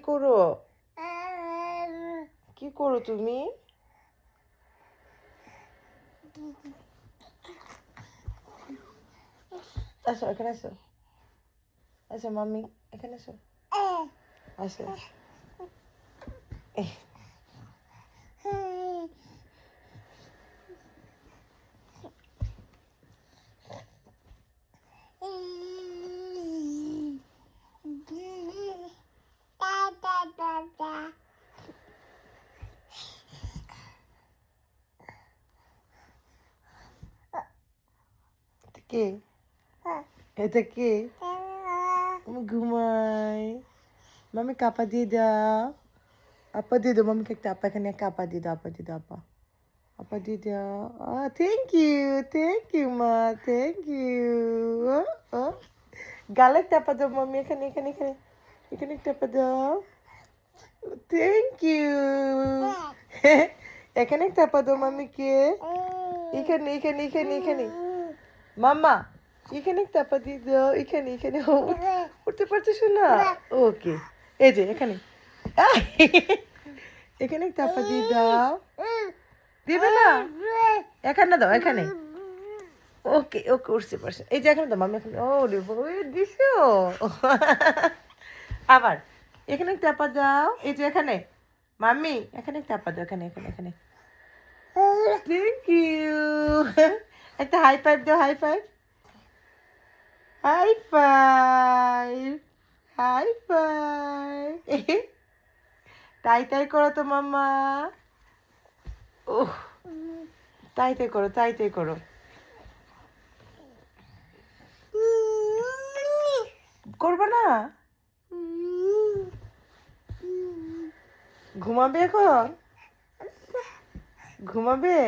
করো? কি করো তুমি? আসো এখানে আসো। আসো মাম্মি এখানে আসো। আসো। কে? এটা কে? আমি ঘুমাই। মামি কাপা দিয়ে দাও। আপা দিয়ে দাও মামিকে একটা আপা এখানে একটা আপা দিয়ে দাও আপা দিয়ে দাও আপা। আপা দিয়ে দাও। থ্যাংক ইউ মা থ্যাংক ইউ। গালে একটা আপা দাও মামি এখানে এখানে এখানে এখানে একটা আপা দাও। Thank you. এখানে একটা আপা দাও মামিকে। এখানে এখানে এখানে এখানে মাম্মা এখানে একটা আপা দিয়ে দাও এখানে এখানে উঠতে পারতেছো না? ওকে এই যে এখানে এখানে একটা আপা দিয়ে দাও। দিবে না? এখানে দাও এখানে। ওকে ওকে উঠতে পারছে। এই যে এখানে দাও মাম্মি এখানে। ও রে বই দিছো। আবার এখানে একটা আপা দাও। এই যে এখানে মাম্মি এখানে একটা আপা দাও এখানে এখানে এখানে। Thank you. একটা হাই ফাইভ দাও high five. High five high five. তাই তাই করো তো মাম্মা। ওহ তাই তাই করো তাই তাই করো। করবে না? ঘুমাবে এখন? ঘুমাবে?